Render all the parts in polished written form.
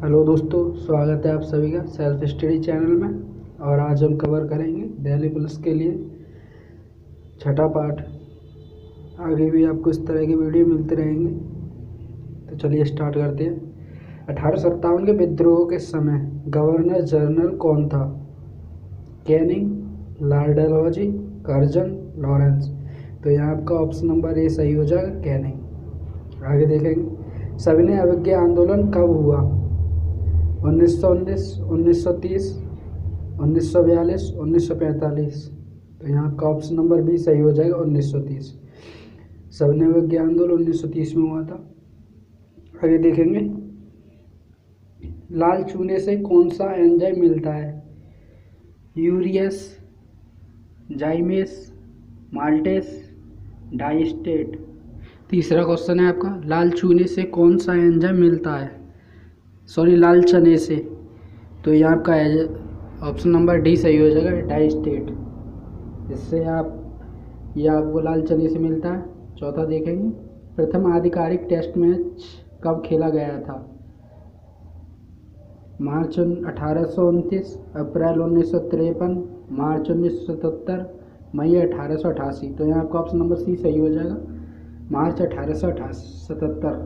Hello दोस्तों, स्वागत है आप सभी का सेल्फ स्टडी चैनल में। और आज हम कवर करेंगे दिल्ली पुलिस के लिए छठा पार्ट। आगे भी आपको इस तरह की वीडियो मिलते रहेंगे। तो चलिए स्टार्ट करते हैं। 1857 के विद्रोह के समय गवर्नर जनरल कौन था? Canning, Lord Dalhousie, Curzon, Lawrence. तो यहाँ आपका ऑप्शन नंबर ए सही हो जाएगा, कैनिंग। आगे देखेंगे सविनय अवज्ञा आंदोलन कब हुआ? 1919, 1930, 1942, 1945। तो यहाँ आपका ऑप्शन नंबर बी सही हो जाएगा, 1930। सविनय अवज्ञा आंदोलन 1930 में हुआ था। आगे देखेंगे लाल चूने से कौन सा एंजाइम मिलता है? Urease, zymase, maltase, diastase. तीसरा क्वेश्चन है आपका, लाल चूने से कौन सा एंजाइम मिलता है? लाल चने से। तो यहाँ आपका ऑप्शन नंबर डी सही हो जाएगा, डाइस्टेट। इससे आपको लाल चने से मिलता है। चौथा देखेंगे प्रथम आधिकारिक टेस्ट मैच कब खेला गया था? मार्च 1829, अप्रैल 1953, मार्च 1977, मई 1888। तो यहाँ आपका ऑप्शन नंबर सी सही हो जाएगा, मार्च 1877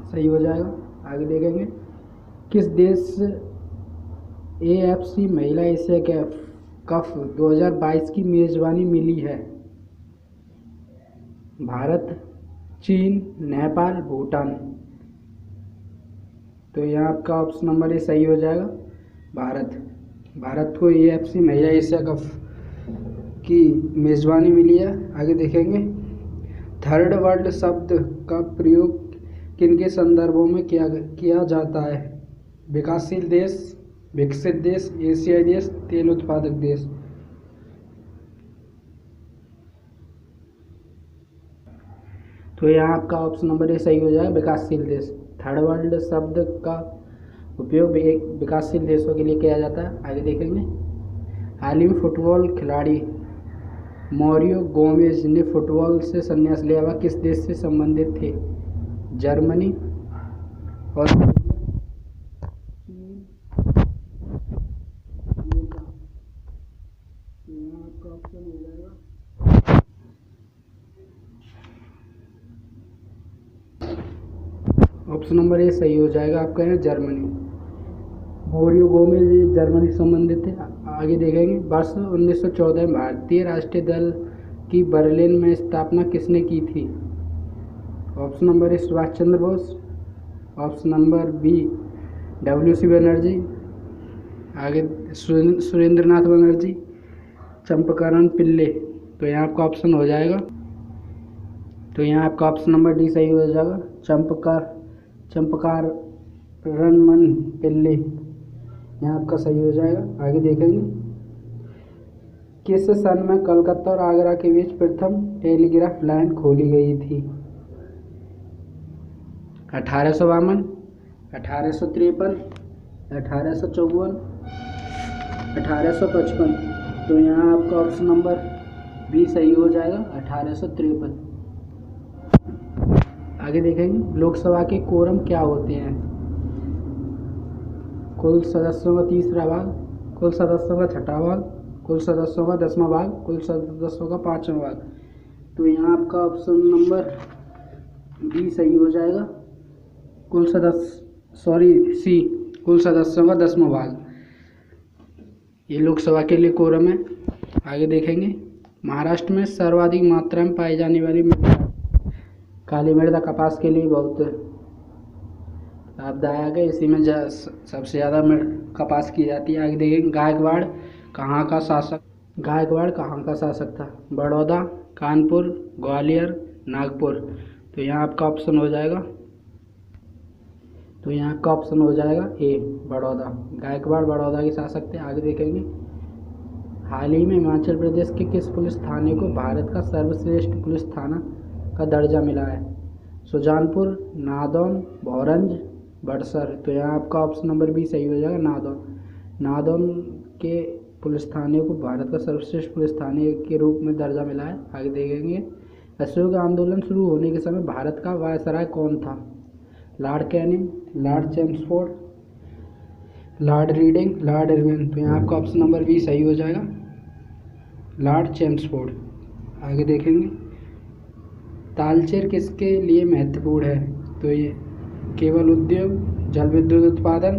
सही हो जाएगा। आगे देखेंगे किस देश AFC महिला एशिया कप 2022 की मेजबानी मिली है? भारत, चीन, नेपाल, भूटान। तो यहाँ आपका ऑप्शन नंबर ए सही हो जाएगा, भारत को AFC महिला एशिया कप की मेजबानी मिली है। आगे देखेंगे थर्ड वर्ल्ड शब्द का प्रयोग किनके संदर्भों में किया जाता है? विकासशील देश, विकसित देश, एशियाई देश, तेल उत्पादक देश। तो यहाँ आपका ऑप्शन नंबर ए सही हो जाएगा, विकासशील देश। थर्ड वर्ल्ड शब्द का उपयोग विकासशील देशों के लिए किया जाता है। आगे देखेंगे हाल ही में फुटबॉल खिलाड़ी मौरियो गोमेज ने फुटबॉल से संन्यास लिया हुआ किस देश से संबंधित थे? जर्मनी, ऑस्ट्रेलिया, चीन, अमेरिका। तो यहाँ आपका ऑप्शन हो जाएगा ऑप्शन नंबर ए सही हो जाएगा आपका है जर्मनी। मौरियो गोमेज जर्मनी से संबंधित थे। आगे देखेंगे वर्ष 1914 में भारतीय राष्ट्रीय दल की बर्लिन में स्थापना किसने की थी? Option number A Subhash Chandra Bose, option number B WC Banerjee, आगे सुरेंद्रनाथ बनर्जी, चंपारण पिल्ले। तो यहाँ आपका ऑप्शन हो जाएगा, तो यहाँ आपका ऑप्शन नंबर डी सही हो जाएगा, चंपारण पिल्ले। यहाँ आपका सही हो जाएगा। आगे देखेंगे किस सन में कलकत्ता और आगरा के बीच प्रथम टेलीग्राफ लाइन खोली गई थी? 1852, 1853, 1854, 1855। तो यहाँ आपका ऑप्शन नंबर बी सही हो जाएगा, 1853। आगे देखेंगे लोकसभा के कोरम क्या होते हैं? कुल सदस्यों का तीसरा भाग, कुल सदस्यों का छठा भाग, कुल सदस्यों का 10वां भाग, कुल सदस्यों का 5वां भाग। तो यहाँ आपका ऑप्शन नंबर बी सही हो जाएगा, कुल सदस्यों का 10वां भाग। ये लोकसभा के लिए कोरम है। आगे देखेंगे महाराष्ट्र में सर्वाधिक मात्रा में पाई जाने वाली मृदा काली मृदा कपास के लिए बहुत लाभदायक है। इसी में सबसे ज़्यादा कपास की जाती है। आगे देखेंगे गायकवाड़ कहाँ का शासक था? बड़ौदा, कानपुर, ग्वालियर, नागपुर। तो यहाँ आपका ऑप्शन हो जाएगा, ए बड़ौदा। गायकवाड़ बड़ौदा के शासक थे। आगे देखेंगे हाल ही में हिमाचल प्रदेश के किस पुलिस थाने को भारत का सर्वश्रेष्ठ पुलिस थाना का दर्जा मिला है? सुजानपुर, नादौन, भौरंज, बड़सर। तो यहाँ आपका ऑप्शन नंबर बी सही हो जाएगा, नादौन के पुलिस थाने को भारत का सर्वश्रेष्ठ पुलिस थाने के रूप में दर्जा मिला है। आगे देखेंगे असहयोग आंदोलन शुरू होने के समय भारत का वायसराय कौन था? Lord Canning, Lord Chelmsford, Lord reading, Lord Irwin. तो यहाँ आपका ऑप्शन नंबर बी सही हो जाएगा, लॉर्ड चेम्सफोर्ड। आगे देखेंगे तालचेर किसके लिए महत्वपूर्ण है? तो ये केवल उद्योग, जल विद्युत उत्पादन,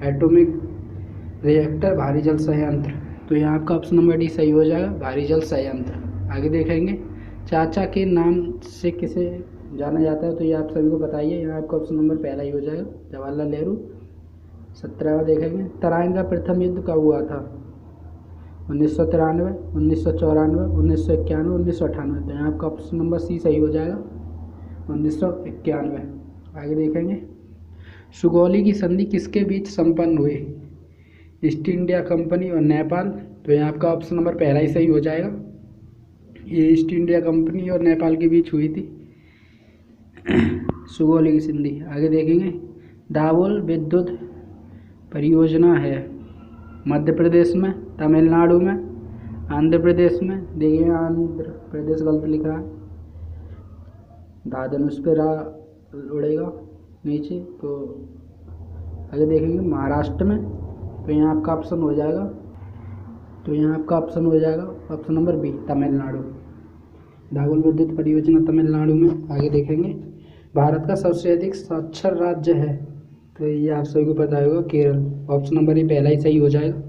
एटॉमिक रिएक्टर, भारी जल संयंत्र। तो यहाँ आपका ऑप्शन नंबर डी सही हो जाएगा, भारी जल संयंत्र। आगे देखेंगे चाचा के नाम से किसे जाना जाता है? तो ये आप सभी को बताइए। यहाँ आपका ऑप्शन नंबर पहला ही हो जाएगा, जवाहरलाल नेहरू। 17वां देखेंगे तराइन का प्रथम युद्ध कब हुआ था? 1993, 1994, 1991, 1998। तो यहाँ आपका ऑप्शन नंबर सी सही हो जाएगा, 1991। आगे देखेंगे सुगौली की संधि किसके बीच संपन्न हुई? ईस्ट इंडिया कंपनी और नेपाल। तो यहाँ आपका ऑप्शन नंबर पहला ही सही हो जाएगा, ये ईस्ट इंडिया कंपनी और नेपाल के बीच हुई थी सुगौली की संधि। आगे देखेंगे दावोल विद्युत परियोजना है मध्य प्रदेश में, तमिलनाडु में, आंध्र प्रदेश में। देखिए आंध्र प्रदेश गलत लिख रहा है, दाधनुष पे उड़ेगा नीचे। तो आगे देखेंगे महाराष्ट्र में। तो यहाँ आपका ऑप्शन हो जाएगा, तो यहाँ आपका ऑप्शन हो जाएगा ऑप्शन नंबर बी, तमिलनाडु। दावोल विद्युत परियोजना तमिलनाडु में। आगे देखेंगे भारत का सबसे अधिक साक्षर राज्य है? तो ये आप सभी को पता होगा, केरल। ऑप्शन नंबर ये पहला ही सही हो जाएगा।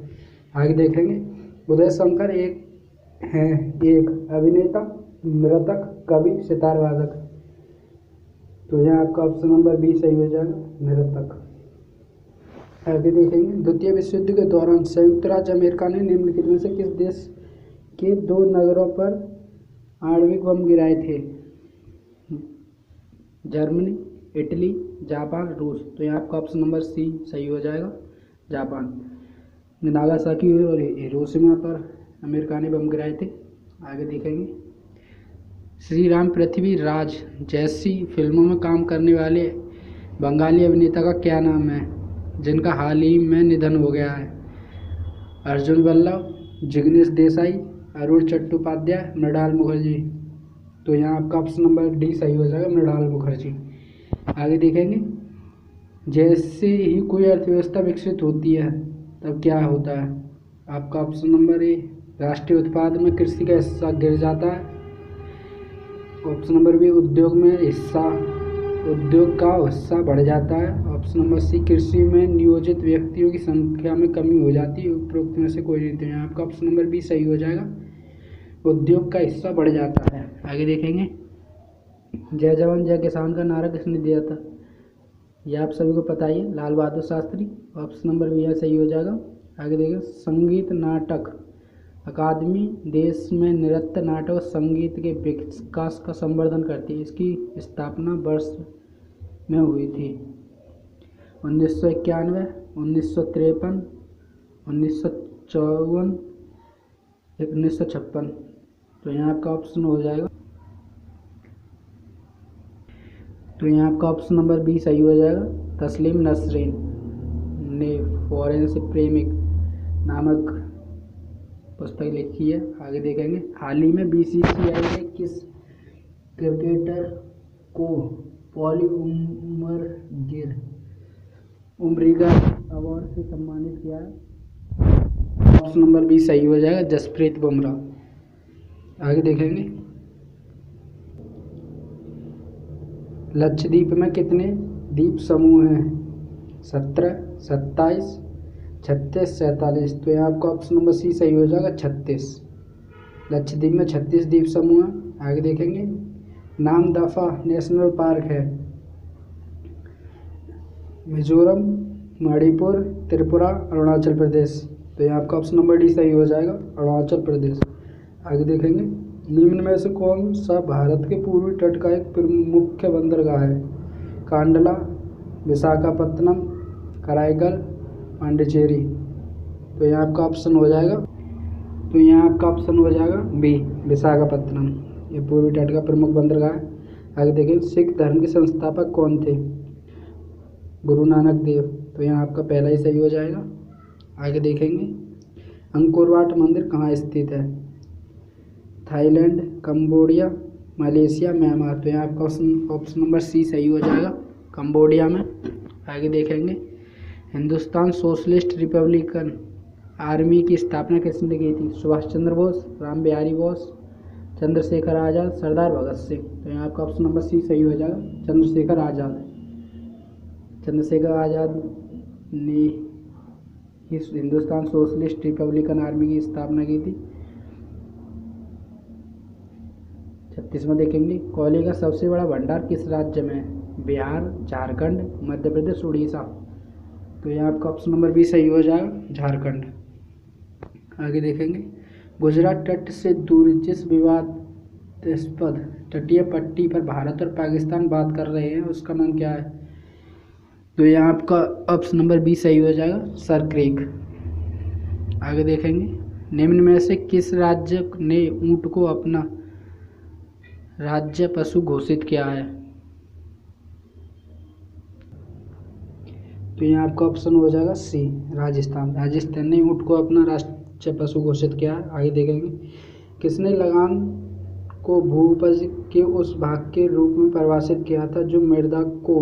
आगे देखेंगे उदय शंकर एक अभिनेता, नर्तक, कवि, सितार वादक। तो यहाँ आपका ऑप्शन नंबर बी सही हो जाएगा, नर्तक। आगे देखेंगे द्वितीय विश्व युद्ध के दौरान संयुक्त राज्य अमेरिका ने निम्नलिखित में से किस देश के 2 नगरों पर आणविक बम गिराए थे? जर्मनी, इटली, जापान, रूस। तो यहाँ आपका ऑप्शन नंबर सी सही हो जाएगा, जापान। नागासाकी और हिरोशिमा पर अमेरिका ने बम गिराए थे। आगे देखेंगे श्री राम पृथ्वी राज जैसी फिल्मों में काम करने वाले बंगाली अभिनेता का क्या नाम है, जिनका हाल ही में निधन हो गया है? अर्जुन वल्लभ, जिग्नेश देसाई, अरुण चट्टोपाध्याय, मृणाल मुखर्जी। तो यहाँ आपका ऑप्शन नंबर डी सही हो जाएगा, मृणाल मुखर्जी। आगे देखेंगे जैसे ही कोई अर्थव्यवस्था विकसित होती है तब क्या होता है? आपका ऑप्शन नंबर ए, राष्ट्रीय उत्पाद में कृषि का हिस्सा गिर जाता है। ऑप्शन नंबर बी, उद्योग का हिस्सा बढ़ जाता है। ऑप्शन नंबर सी, कृषि में नियोजित व्यक्तियों की संख्या में कमी हो जाती है। उपरोक्त में से कोई नहीं। तो यहाँ आपका ऑप्शन नंबर बी सही हो जाएगा, उद्योग का हिस्सा बढ़ जाता है। आगे देखेंगे जय जवान जय किसान का नारा किसने दिया था? यह आप सभी को पता ही है, Lal Bahadur Shastri. Option number B सही हो जाएगा। आगे देखेंगे संगीत नाटक अकादमी देश में नृत्य, नाटक और संगीत के विकास का संवर्धन करती है। इसकी स्थापना वर्ष में हुई थी 1991, 1953, 1954, 1956। तो यहाँ आपका ऑप्शन हो जाएगा, तो यहाँ आपका ऑप्शन नंबर बी सही हो जाएगा। तस्लीम नसरीन ने फॉरेंसिक प्रेमिक नामक पुस्तक लिखी है। आगे देखेंगे हाल ही में बीसीसीआई ने किस क्रिकेटर को पॉली उमरिगा अवार्ड से सम्मानित किया है? ऑप्शन नंबर बी सही हो जाएगा, जसप्रीत बुमराह। आगे देखेंगे लक्षद्वीप में कितने द्वीप समूह हैं? 17, 27, 36, 47। तो यहाँ आपका ऑप्शन नंबर सी सही हो जाएगा, 36। लक्षद्वीप में 36 द्वीप समूह हैं। आगे देखेंगे नामदफा नेशनल पार्क है मिजोरम, मणिपुर, त्रिपुरा, अरुणाचल प्रदेश। तो यहाँ आपका ऑप्शन नंबर डी सही हो जाएगा, अरुणाचल प्रदेश। आगे देखेंगे निम्न में से कौन सा भारत के पूर्वी तट का एक मुख्य बंदरगाह है? कांडला, विशाखापत्तनम, कराईकल, पांडिचेरी। तो यहाँ आपका ऑप्शन हो जाएगा, तो यहाँ आपका ऑप्शन हो जाएगा बी, विशाखापत्तनम। ये पूर्वी तट का प्रमुख बंदरगाह है। आगे देखें सिख धर्म के संस्थापक कौन थे? गुरु नानक देव। तो यहाँ आपका पहला ही सही हो जाएगा। आगे देखेंगे अंकोर वाट मंदिर कहाँ स्थित है? Thailand, Cambodia, Malaysia, Myanmar. तो यहाँ आपका ऑप्शन नंबर सी सही हो जाएगा, कंबोडिया में। आगे देखेंगे हिंदुस्तान सोशलिस्ट रिपब्लिकन आर्मी की स्थापना किसने की थी? सुभाष चंद्र बोस, राम बिहारी बोस, चंद्रशेखर आज़ाद, सरदार भगत सिंह। तो यहाँ आपका ऑप्शन नंबर सी सही हो जाएगा, चंद्रशेखर आज़ाद। चंद्रशेखर आज़ाद ने इस हिंदुस्तान सोशलिस्ट रिपब्लिकन आर्मी की स्थापना की थी। 36वां देखेंगे कोयले का सबसे बड़ा भंडार किस राज्य में है? बिहार, झारखंड, मध्य प्रदेश, उड़ीसा। तो यहाँ आपका ऑप्शन नंबर बी सही हो जाएगा, झारखंड। आगे देखेंगे गुजरात तट से दूर जिस विवादास्पद तटीय पट्टी पर भारत और पाकिस्तान बात कर रहे हैं उसका नाम क्या है? तो यहाँ आपका ऑप्शन नंबर बी सही हो जाएगा, सर क्रीक। आगे देखेंगे निम्न में से किस राज्य ने ऊंट को अपना राज्य पशु घोषित किया है? तो यहाँ आपका ऑप्शन हो जाएगा सी, राजस्थान। राजस्थान ने ऊंट को अपना राष्ट्रीय पशु घोषित किया है। आगे देखेंगे किसने लगान को भू-उपज के उस भाग के रूप में परिभाषित किया था जो मृदा को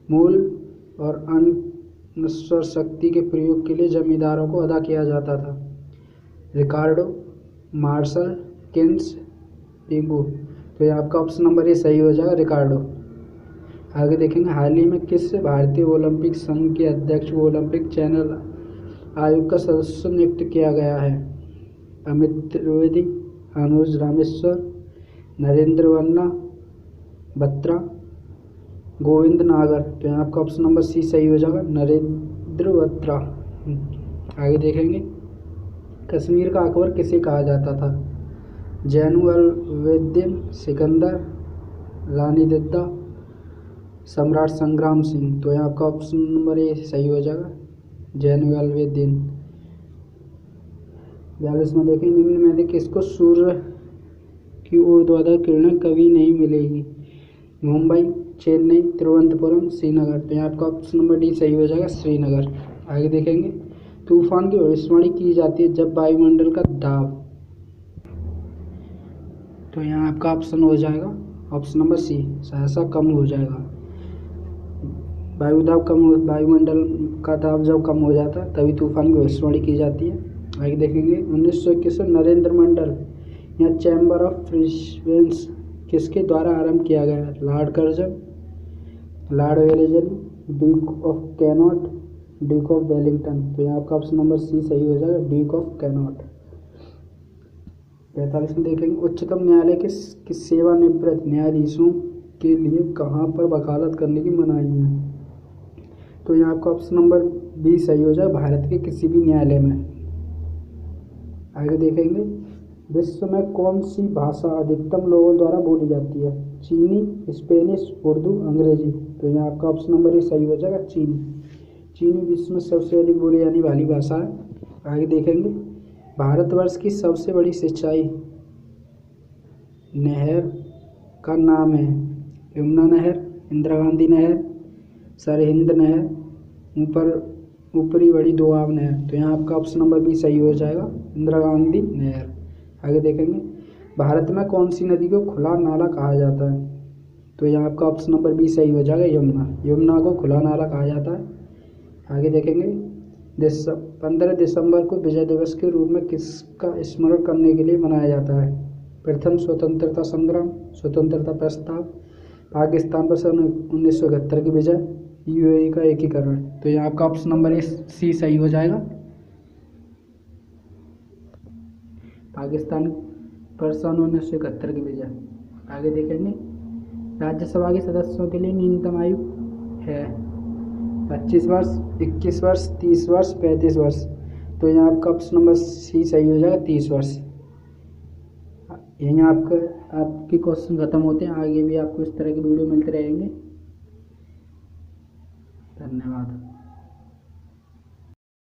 मूल और अनश्वर शक्ति के प्रयोग के लिए जमींदारों को अदा किया जाता था? रिकार्डो, मार्शल, किन्स, पिंगू। तो ये आपका ऑप्शन नंबर ए सही हो जाएगा, रिकार्डो। आगे देखेंगे हाल ही में किस भारतीय ओलंपिक संघ के अध्यक्ष को ओलंपिक चैनल आयोग का सदस्य नियुक्त किया गया है? अमित त्रिवेदी, अनुज रामेश्वर, नरेंद्र वन्ना बत्रा, गोविंद नागर। तो यहाँ आपका ऑप्शन नंबर सी सही हो जाएगा, नरेंद्र बत्रा। आगे देखेंगे कश्मीर का अकबर किसे कहा जाता था? जैनुअल-वेदिन, सिकंदर, रानी दद्दा, सम्राट संग्राम सिंह। तो यहाँ आपका ऑप्शन नंबर ए सही हो जाएगा, जैनुअल-वेदिन। 42वां देखें निम्न में से किसको सूर्य की ऊर्ध्वाधर किरणें कभी नहीं मिलेगी? मुंबई, चेन्नई, तिरुवनंतपुरम, श्रीनगर। तो यहाँ आपका ऑप्शन नंबर डी सही हो जाएगा, श्रीनगर। आगे देखेंगे तूफान की भविष्यवाणी की जाती है जब वायुमंडल का दाब। तो यहाँ आपका ऑप्शन हो जाएगा ऑप्शन नंबर सी, सहसा कम हो जाएगा। वायुमंडल का दाब जब कम हो जाता है तभी तूफान की भविष्यवाणी की जाती है। आगे देखेंगे 1921 में नरेंद्र मंडल या चैम्बर ऑफ फ्रीक्वेंस किसके द्वारा आरंभ किया गया है? Lord Curzon, Lord Wellesley, Duke of cannot, Duke of Wellington. तो यहाँ आपका ऑप्शन नंबर सी सही हो जाएगा, ड्यूक ऑफ कैनॉट। 45 में देखेंगे उच्चतम न्यायालय के सेवानिवृत्त न्यायाधीशों के लिए कहाँ पर वकालत करने की मनाही है? तो यहाँ आपका ऑप्शन नंबर बी सही हो जाए, भारत के किसी भी न्यायालय में। आगे देखेंगे विश्व में कौन सी भाषा अधिकतम लोगों द्वारा बोली जाती है? चीनी, स्पेनिश, उर्दू, अंग्रेजी। तो यहाँ आपका ऑप्शन नंबर ए सही हो जाएगा, चीनी। चीनी विश्व में सबसे अधिक बोली जाने वाली भाषा है। आगे देखेंगे भारतवर्ष की सबसे बड़ी सिंचाई नहर का नाम है? यमुना नहर, इंदिरा गांधी नहर, सरहिंद नहर, ऊपरी बड़ी दोआब नहर। तो यहाँ आपका ऑप्शन नंबर बी सही हो जाएगा, इंदिरा गांधी नहर। आगे देखेंगे भारत में कौन सी नदी को खुला नाला कहा जाता है? तो यहाँ आपका ऑप्शन नंबर बी सही हो जाएगा, यमुना। यमुना को खुला नाला कहा जाता है। आगे देखेंगे 15 दिसंबर को विजय दिवस के रूप में किसका स्मरण करने के लिए मनाया जाता है? प्रथम स्वतंत्रता संग्राम, स्वतंत्रता प्रस्ताव, पाकिस्तान पर सन 1971 की विजय, यूएई का एकीकरण। तो यहाँ आपका ऑप्शन नंबर ए सी सही हो जाएगा, पाकिस्तान पर सन 1971 की विजय। आगे देखेंगे राज्यसभा के सदस्यों के लिए न्यूनतम आयु है 25 वर्ष, 21 वर्ष, 30 वर्ष, 35 वर्ष। तो यहाँ आपका ऑप्शन नंबर सी सही हो जाएगा, 30 वर्ष। यहीं आपके क्वेश्चन खत्म होते हैं। आगे भी आपको इस तरह की वीडियो मिलते रहेंगे। धन्यवाद।